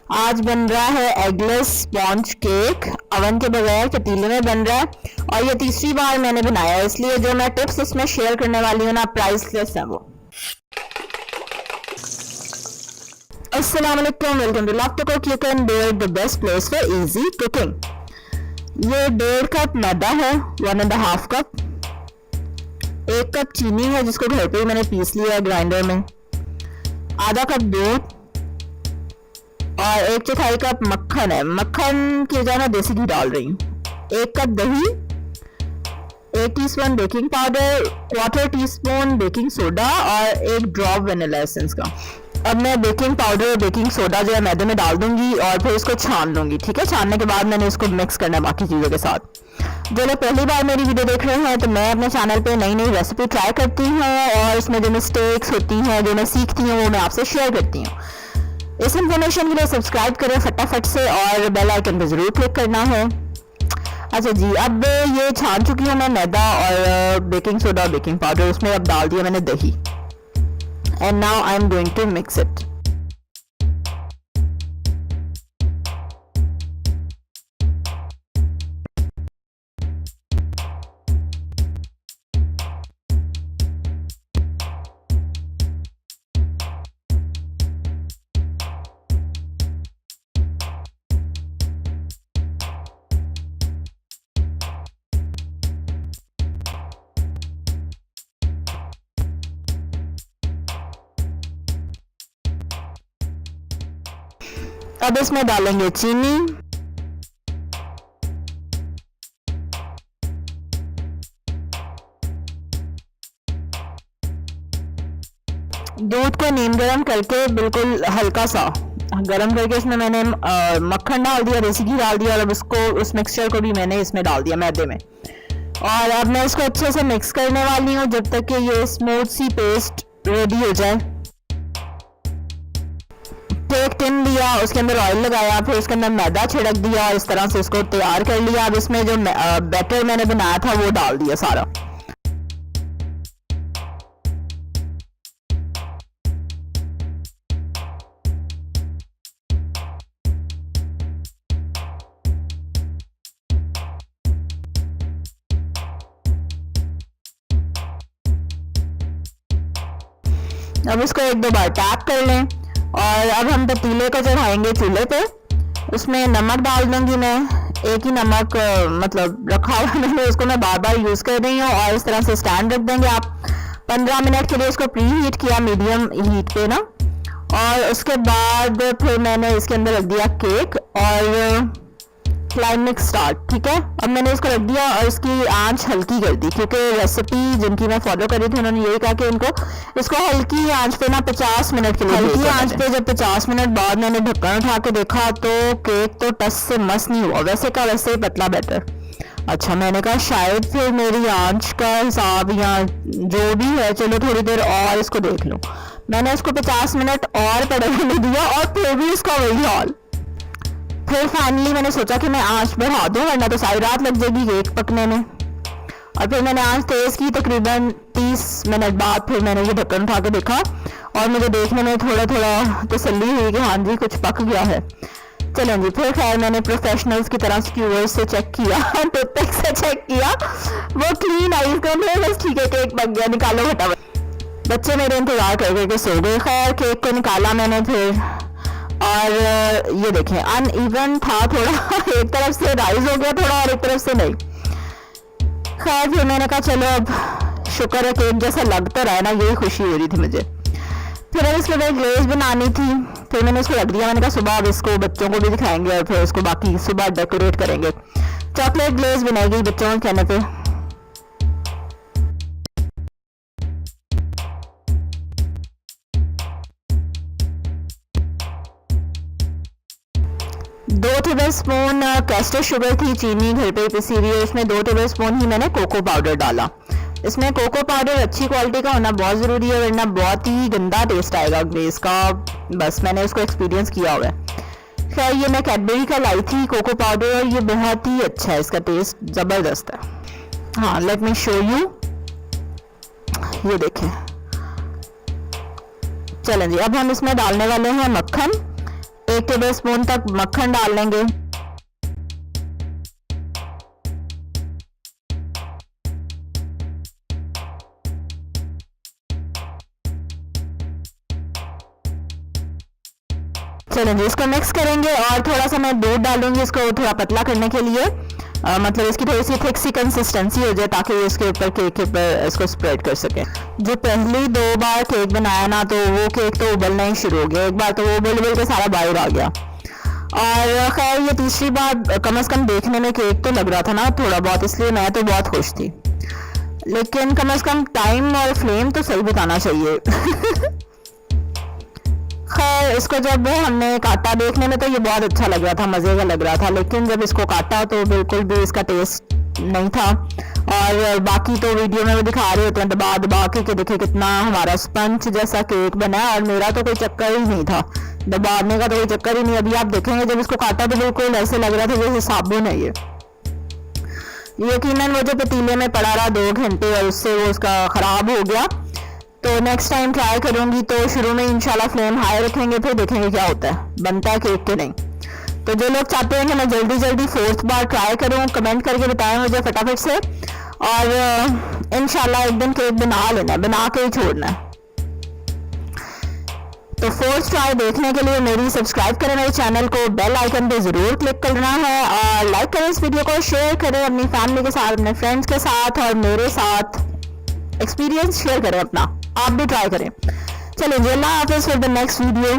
आज बन रहा है एगलेस स्पॉन्ज केक, अवन के बगैर पतीले में बन रहा है और ये तीसरी बार मैंने बनाया है, इसलिए जो मैं टिप्स इसमें शेयर करने वाली हूँ ना प्राइसलेस है वो। अस्सलाम-ओ-अलैकुम, welcome to love to cook you can do it, the best place for easy cooking. ये 1.5 कप मैदा है, 1.5 कप, 1 कप चीनी है जिसको घर पे ही मैंने पीस लिया है ग्राइंडर में, आधा कप दूध और 1/4 कप मक्खन है। मक्खन की जगह मैं देसी घी डाल रही हूँ। 1 कप दही, 1 teaspoon baking powder, 1/4 teaspoon baking soda और 1 ड्रॉप वनीला एसेंस का। अब मैं बेकिंग पाउडर और बेकिंग सोडा जो है मैदे में डाल दूंगी और फिर इसको छान लूंगी। ठीक है, छानने के बाद मैंने इसको मिक्स करना है बाकी चीज़ों के साथ। जो लोग पहली बार मेरी वीडियो देख रहे हैं तो मैं अपने चैनल पे नई नई रेसिपी ट्राई करती हूँ और इसमें जो मिस्टेक्स होती हैं, जो मैं सीखती हूँ, वो मैं आपसे शेयर करती हूँ। इस इन्फॉर्मेशन के लिए सब्सक्राइब करें फटाफट से और बेल आइकन पर जरूर क्लिक करना है। अच्छा जी, अब ये छान चुकी हूँ मैं मैदा और बेकिंग सोडा और बेकिंग पाउडर, उसमें अब डाल दिया मैंने दही and now I am going to mix it. अब इसमें डालेंगे चीनी, दूध को नीम गरम करके बिल्कुल हल्का सा गरम करके इसमें मैंने मक्खन डाल दिया, देसी घी डाल दिया और अब उसको उस मिक्सचर को भी मैंने इसमें डाल दिया मैदे में। और अब मैं इसको अच्छे से मिक्स करने वाली हूँ जब तक कि ये स्मूथ सी पेस्ट रेडी हो जाए। एक टिन लिया, उसके अंदर ऑयल लगाया, फिर उसके अंदर मैदा छिड़क दिया और इस तरह से इसको तैयार कर लिया। अब इसमें जो बैटर मैंने बनाया था वो डाल दिया सारा। अब इसको 1-2 बार टैप कर लें और अब हम पतीले को चढ़ाएंगे चूल्हे पे। उसमें नमक डाल दूंगी मैं, एक ही नमक मतलब रखा हुआ मैंने, उसको मैं बार बार यूज़ कर रही हूँ। और इस तरह से स्टैंड रख देंगे आप। 15 मिनट के लिए इसको प्री हीट किया मीडियम हीट पे ना, और उसके बाद फिर मैंने इसके अंदर रख दिया केक और क्लाइमिक्स स्टार्ट। ठीक है, अब मैंने इसको रख दिया और इसकी आंच हल्की कर दी क्योंकि रेसिपी जिनकी मैं फॉलो कर रही थी उन्होंने यही कहा कि इनको इसको हल्की आंच पे ना 50 मिनट के लिए, हल्की आंच पे। जब 50 मिनट बाद मैंने ढक्कन उठा के देखा तो केक तो टस से मस नहीं हुआ, वैसे का वैसे ही पतला बैटर। अच्छा, मैंने कहा शायद फिर मेरी आंच का हिसाब या जो भी है, चलो थोड़ी देर और इसको देख लो। मैंने इसको 50 मिनट और पड़ने दिया और फिर भी इसका वही हाल। फिर फाइनली मैंने सोचा कि मैं आंच बढ़ा दूं वरना तो सारी रात लग जाएगी केक पकने में। और फिर मैंने आंच तेज की, तकरीबन 30 मिनट बाद फिर मैंने ये ढक्कन उठा के देखा और मुझे देखने में थोड़ा थोड़ा तसल्ली हुई कि हाँ जी कुछ पक गया है। चलें जी, फिर खैर मैंने प्रोफेशनल्स की तरह स्क्यूअर से चेक किया, टूथपिक से चेक किया, वो क्लीन आई, बस ठीक है केक पक गया, निकालो फटाफट। बच्चे मेरे इंतजार कर करके सो गए। खैर केक को निकाला मैंने फिर, और ये देखें अनइवन था थोड़ा एक तरफ से राइज हो गया थोड़ा और एक तरफ से नहीं। खैर फिर मैंने कहा चलो अब शुक्र है केक जैसा लग तो रहा है ना, यही खुशी हो रही थी मुझे। फिर अब इसके बाद ग्लेज बनानी थी, फिर मैंने इसको रख दिया। मैंने कहा सुबह अब इसको बच्चों को भी दिखाएंगे और फिर इसको बाकी सुबह डेकोरेट करेंगे। चॉकलेट ग्लेज बनाएगी बच्चों के कहने पे। 2 टेबलस्पून कैस्टर शुगर थी, चीनी घर पे पिसी हुई है, उसमें 2 टेबलस्पून ही मैंने कोको पाउडर डाला। इसमें कोको पाउडर अच्छी क्वालिटी का होना बहुत ज़रूरी है वरना बहुत ही गंदा टेस्ट आएगा ग्लेज का। बस मैंने उसको एक्सपीरियंस किया हुआ है। खैर ये मैं कैडबरी का लाई थी कोको पाउडर और ये बहुत ही अच्छा है, इसका टेस्ट ज़बरदस्त है। हाँ लेट मी शो यू, ये देखें। चलें जी, अब हम इसमें डालने वाले हैं मक्खन। 1 टेबल स्पून तक मक्खन डाल लेंगे। चलो जी, इसको मिक्स करेंगे और थोड़ा सा मैं दूध डालूंगी इसको थोड़ा पतला करने के लिए। मतलब इसकी थोड़ी सी थिक सी कंसिस्टेंसी हो जाए ताकि इसके ऊपर केक के ऊपर इसको स्प्रेड कर सके। जो पहली 2 बार केक बनाया ना तो वो केक तो उबलना ही शुरू हो गया। एक बार तो वो उबल उबल के सारा बाहर आ गया। और खैर ये तीसरी बार कम से कम देखने में केक तो लग रहा था ना थोड़ा बहुत, इसलिए मैं तो बहुत खुश थी। लेकिन कम से कम टाइम और फ्लेम तो सही बताना चाहिए। खैर इसको जब हमने काटा, देखने में तो ये बहुत अच्छा लग रहा था, मज़े का लग रहा था, लेकिन जब इसको काटा तो बिल्कुल भी इसका टेस्ट नहीं था। और बाकी तो वीडियो में वो दिखा रहे होते हैं दबा दबा के देखिए कितना हमारा स्पंज जैसा केक बना है, और मेरा तो कोई चक्कर ही नहीं था, दबाने का तो कोई चक्कर ही नहीं। अभी आप देखेंगे जब इसको काटा तो बिल्कुल ऐसे लग रहा था जैसे साबुन है ये। यकीनन वो जो पतीले में पड़ा रहा 2 घंटे और उससे वो उसका ख़राब हो गया। तो नेक्स्ट टाइम ट्राई करूंगी तो शुरू में इंशाल्लाह फ्लेम हाई रखेंगे, फिर देखेंगे क्या होता है, बनता है केक के नहीं। तो जो लोग चाहते हैं कि मैं जल्दी जल्दी 4th बार ट्राई करूं, कमेंट करके बताएं मुझे फटाफट से, और इंशाल्लाह एक दिन केक बना लेना, बना के ही छोड़ना है। तो 4th ट्राई देखने के लिए मेरी सब्सक्राइब करें मेरे चैनल को, बेल आइकन पे ज़रूर क्लिक करना है, और लाइक करें इस वीडियो को, शेयर करें अपनी फैमिली के साथ, अपने फ्रेंड्स के साथ, और मेरे साथ एक्सपीरियंस शेयर करें अपना, आप भी ट्राई करें। चलिए, अल्लाह हाफिज़, फॉर द नेक्स्ट वीडियो।